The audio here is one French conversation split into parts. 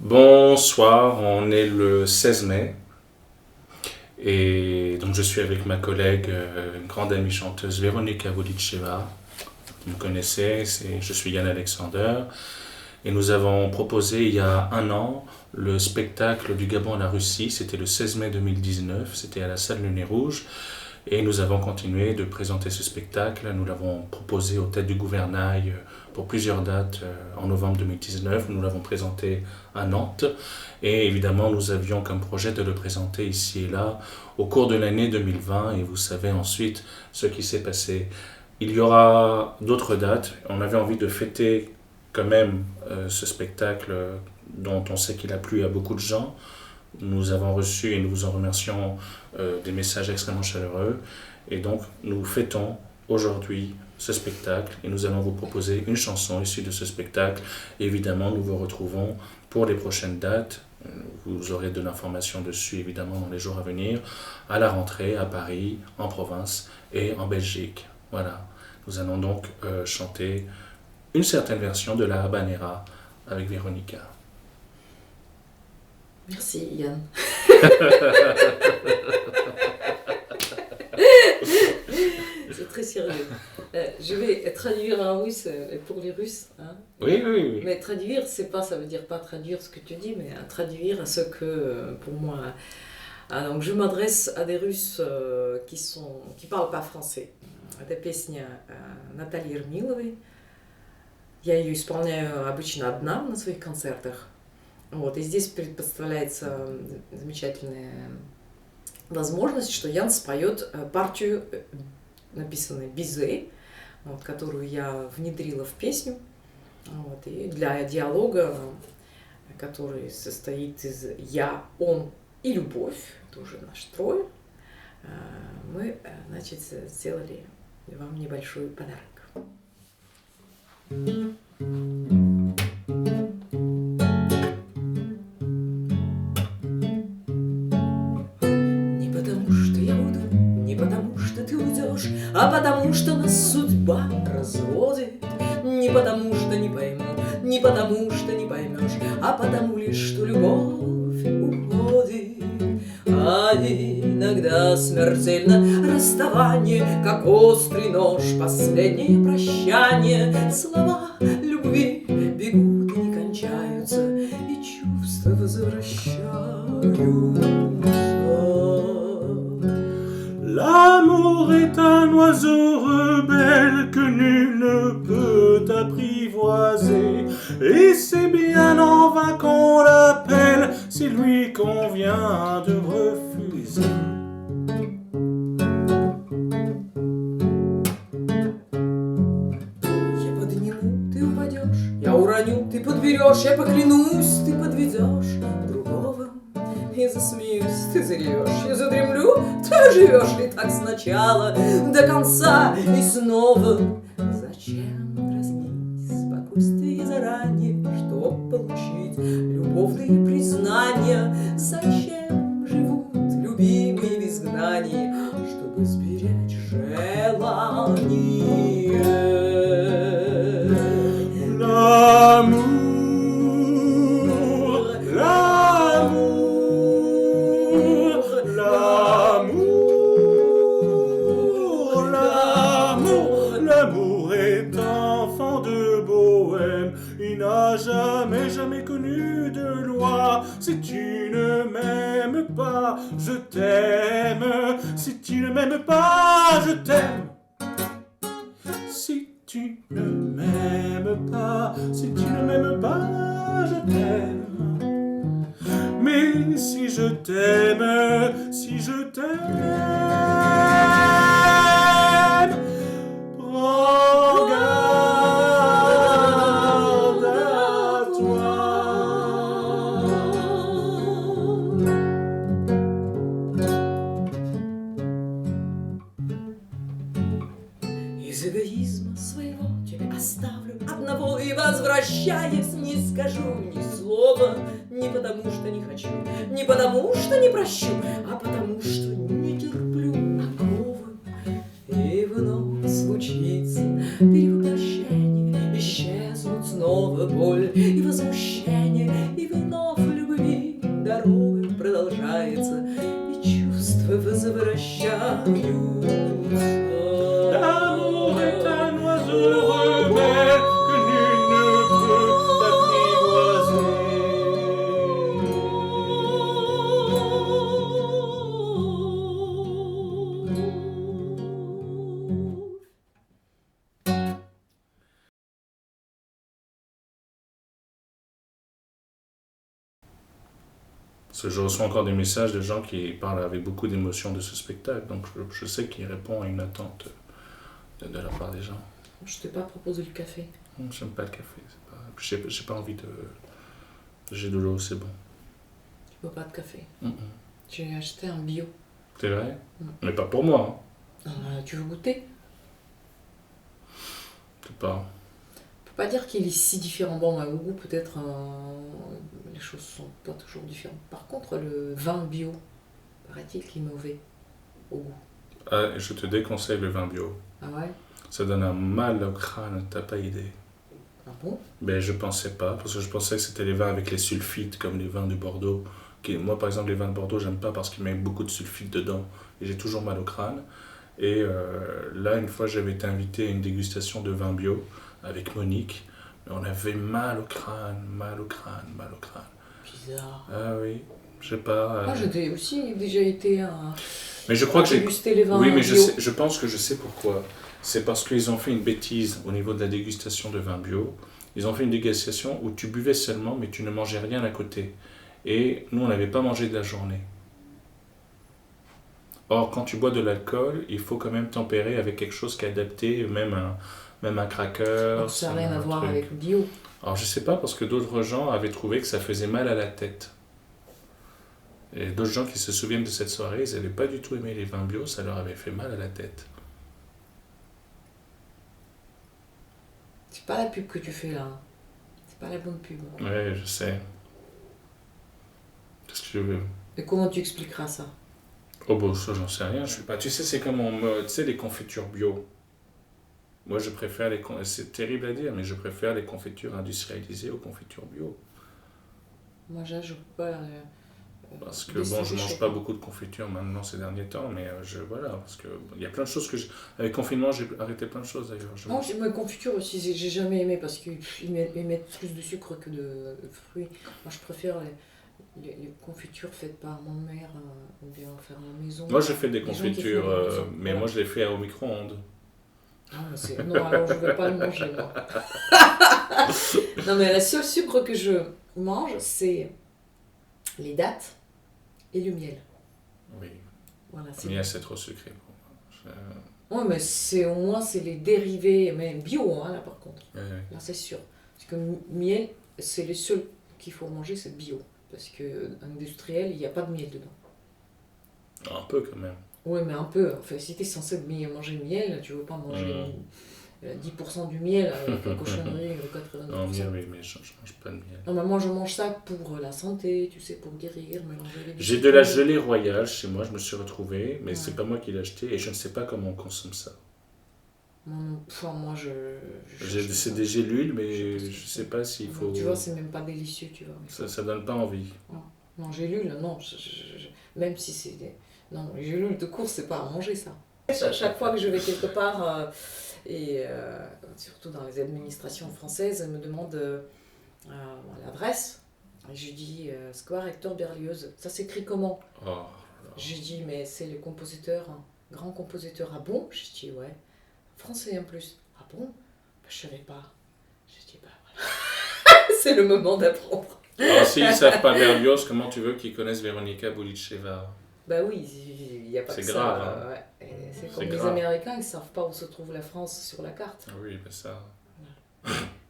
Bonsoir, on est le 16 mai et donc je suis avec ma collègue, une grande amie chanteuse Véronika Vodicheva. Vous me connaissez, je suis Yann Alexander et nous avons proposé il y a un an le spectacle du Gabon à la Russie. C'était le 16 mai 2019, c'était à la salle Le Nez Rouge. Et nous avons continué de présenter ce spectacle. Nous l'avons proposé aux têtes du gouvernail pour plusieurs dates en novembre 2019. Nous l'avons présenté à Nantes. Et évidemment, nous avions comme projet de le présenter ici et là au cours de l'année 2020. Et vous savez ensuite ce qui s'est passé. Il y aura d'autres dates. On avait envie de fêter quand même ce spectacle dont on sait qu'il a plu à beaucoup de gens. Nous avons reçu, et nous vous en remercions, des messages extrêmement chaleureux. Et donc, nous fêtons aujourd'hui ce spectacle et nous allons vous proposer une chanson issue de ce spectacle. Et évidemment, nous vous retrouvons pour les prochaines dates. Vous aurez de l'information dessus, évidemment, dans les jours à venir, à la rentrée, à Paris, en province et en Belgique. Voilà. Nous allons donc chanter une certaine version de la Habanera avec Véronika. Merci Yann. C'est très sérieux. Je vais traduire en russe pour les Russes. Hein. Oui. Mais traduire, ça veut dire pas traduire ce que tu dis, mais traduire ce que pour moi. Donc je m'adresse à des Russes qui parlent pas français. Это песня Натальи Ермиловой. Я ее исполняю обычно одна на своих концертах. Вот, и здесь представляется замечательная возможность, что Ян споет партию, написанную Бизе, вот, которую я внедрила в песню. Вот, и для диалога, который состоит из «я», «он» и «любовь», тоже наш трое, мы, значит, сделали вам небольшой подарок. А потому что нас судьба разводит, не потому что не пойму, не потому что не поймешь, а потому лишь что любовь уходит. А иногда смертельно расставание, как острый нож, последнее прощание. Слова любви бегут и не кончаются, и чувства возвращаются. L'amour est un oiseau rebelle que nul ne peut apprivoiser. Et c'est bien en vain qu'on l'appelle, c'est lui qu'on vient de refuser. Я подниму, ты упадешь, я уроню, ты подберешь, я поклянусь, ты подведешь другого. И засмеюсь, ты заревешь, я задремлю, ты оживешь. И так сначала до конца и снова. Зачем дразнить спокойствие заранее, чтоб получить любовные признания? Зачем живут любимые в изгнании, чтобы сберечь желание? L'amour est enfant de bohème, il n'a jamais connu de loi. Si tu ne m'aimes pas, je t'aime. Si tu ne m'aimes pas, je t'aime. Si tu ne m'aimes pas, si tu ne m'aimes pas, je t'aime. Mais si je t'aime, si je t'aime, prends garde à toi. Из эгоизма своего тебя оставлю одного и, возвращаясь, не скажу ни слова. Не потому что не хочу, не потому что не прощу, а потому что не терплю оковы. И вновь случится перевоплощение, исчезнут снова боль и возмущение, и вновь L'amour est un oiseau rebelle que nul ne peut Parce que je reçois encore des messages de gens qui parlent avec beaucoup d'émotion de ce spectacle, donc je sais qu'il répond à une attente de la part des gens. Je t'ai pas proposé le café. J'aime pas le café, j'ai pas envie de... J'ai de l'eau, c'est bon. Tu bois pas de café. J'ai acheté un bio. C'est vrai? Mais pas pour moi. Tu veux goûter? Je sais pas. Je peux pas dire qu'il est si différent. Bon, au goût, peut-être, les choses sont pas toujours différentes. Par contre, le vin bio, paraît-il qu'il est mauvais au goût. Ah, je te déconseille le vin bio. Ah ouais? Ça donne un mal au crâne, t'as pas idée. Ah bon? Ben, je pensais pas, parce que je pensais que c'était les vins avec les sulfites, comme les vins de Bordeaux. Moi, par exemple, les vins de Bordeaux, j'aime pas parce qu'ils mettent beaucoup de sulfites dedans. Et j'ai toujours mal au crâne. Et là, une fois, j'avais été invité à une dégustation de vin bio avec Monique. Mais on avait mal au crâne, mal au crâne, mal au crâne. Bizarre. Ah oui, je sais pas. Moi, j'ai aussi déjà été à Mais je crois que j'ai... déguster les vins Oui, mais bio. je pense que je sais pourquoi. C'est parce qu'ils ont fait une bêtise au niveau de la dégustation de vin bio. Ils ont fait une dégustation où tu buvais seulement, mais tu ne mangeais rien à côté. Et nous, on n'avait pas mangé de la journée. Or, quand tu bois de l'alcool, il faut quand même tempérer avec quelque chose qui est adapté, même un cracker. Donc, ça n'a rien à voir truc. avec le bio. Alors, je sais pas, parce que d'autres gens avaient trouvé que ça faisait mal à la tête. Et d'autres gens qui se souviennent de cette soirée, ils n'avaient pas du tout aimé les vins bio, ça leur avait fait mal à la tête. C'est pas la pub que tu fais là. C'est pas la bonne pub. Ouais, je sais. Qu'est-ce que je veux? Et comment tu expliqueras ça? Oh bon, ça j'en sais rien. Je suis pas... Tu sais, c'est comme tu sais, les confitures bio. Moi, je préfère c'est terrible à dire, mais je préfère les confitures industrialisées aux confitures bio. Moi, j'ajoute pas. Parce que bon, je mange pas beaucoup de confitures maintenant ces derniers temps, mais voilà, parce que il y a plein de choses que avec le confinement, j'ai arrêté plein de choses d'ailleurs. Non, ma confiture aussi, j'ai jamais aimé parce qu'ils mettent plus de sucre que de fruits. Moi, je préfère les confitures faites par ma mère ou bien faire à la maison. Moi, je fais des confitures, mais moi, je les fais au micro-ondes. Non, alors je vais pas le manger, moi. Non, mais le seul sucre que je mange, c'est les dattes et le miel. Oui. Voilà, le miel, c'est trop sucré pour moi. Oui, mais au moins, c'est les dérivés, mais bio, hein, là, par contre. Oui. Là, c'est sûr. Parce que miel, c'est le seul qu'il faut manger, c'est bio. Parce que industriel, il n'y a pas de miel dedans. Un peu, quand même. Oui, mais un peu. Enfin, si tu es censé manger le miel, tu ne veux pas manger 10% du miel avec la cochonnerie de 90%. Non, miel, oui, mais je mange pas de miel. Non, mais moi, je mange ça pour la santé, tu sais, pour guérir, mélanger les... J'ai de la gelée royale chez moi, je me suis retrouvé, mais c'est pas moi qui l'ai acheté et je ne sais pas comment on consomme ça. Moi, c'est des gélules, mais je sais pas s'il faut... Tu vois, c'est même pas délicieux, tu vois. Ça donne pas envie. Non, gélules, non. Même si c'est... Non, les gélules de course, c'est pas à manger, ça. Chaque fois que je vais quelque part, et surtout dans les administrations françaises, elles me demandent l'adresse. Je dis Square Hector Berlioz. Ça s'écrit comment? Je dis, mais c'est le compositeur, grand compositeur. Ah bon? Je dis, ouais. Français en plus. Ah bon? Je savais pas. Je dis, bah voilà. C'est le moment d'apprendre. Alors, s'ils ne savent pas Berlioz, comment tu veux qu'ils connaissent Veronika Boulitcheva? Bah oui, il n'y a pas que ça. C'est grave. Ouais. C'est comme les Américains, ils ne savent pas où se trouve la France sur la carte. Oui, ben ça...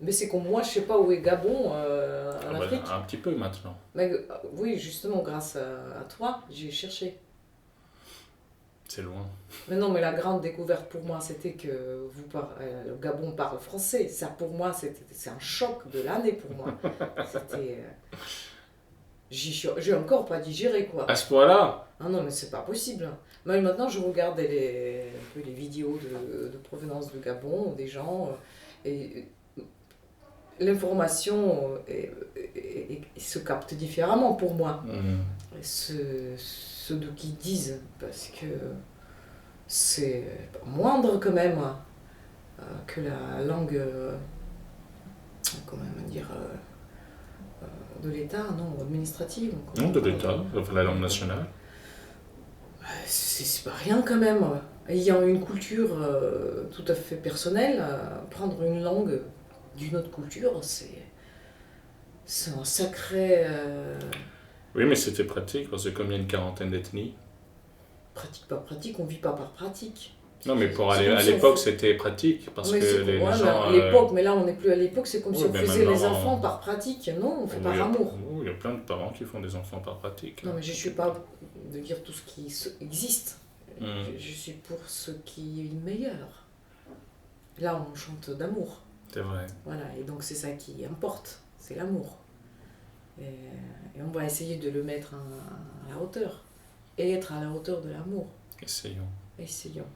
Mais c'est comme moi, je ne sais pas où est Gabon en Afrique. Un petit peu maintenant. Mais, oui, justement, grâce à toi, j'ai cherché. C'est loin. Mais non, mais la grande découverte pour moi, c'était que le Gabon parle français. Ça, pour moi, c'est un choc de l'année pour moi. C'était... J'ai encore pas digéré, quoi. À ce point-là? Ah non, mais c'est pas possible. Mais maintenant, je regarde un peu les vidéos de provenance du Gabon, des gens, et l'information se capte différemment pour moi. Ceux de qui disent, parce que c'est moindre quand même que la langue, comment dire, de l'État, non, administrative. Non, de l'État, enfin la langue nationale. C'est pas rien quand même. Ayant une culture tout à fait personnelle, prendre une langue d'une autre culture, c'est un sacré... Oui, mais c'était pratique, parce que comme il y a une quarantaine d'ethnies. pratique, pas pratique, on vit pas par pratique. Non, mais pour C'est aller comme à si on l'époque, fait- c'était pratique, parce Mais que c'est les ouais, mais gens... à l'époque, mais là on n'est plus à l'époque, c'est comme Oui, si on ben faisait les maintenant, enfants par pratique. Non, on fait par oui, amour. oui, il y a plein de parents qui font des enfants par pratique. Non, mais je suis pas de dire tout ce qui existe. Mm. Je suis pour ce qui est meilleur. Là, on chante d'amour. C'est vrai. Voilà, et donc c'est ça qui importe, c'est l'amour. Et on va essayer de le mettre à la hauteur. Et être à la hauteur de l'amour. Essayons. Essayons.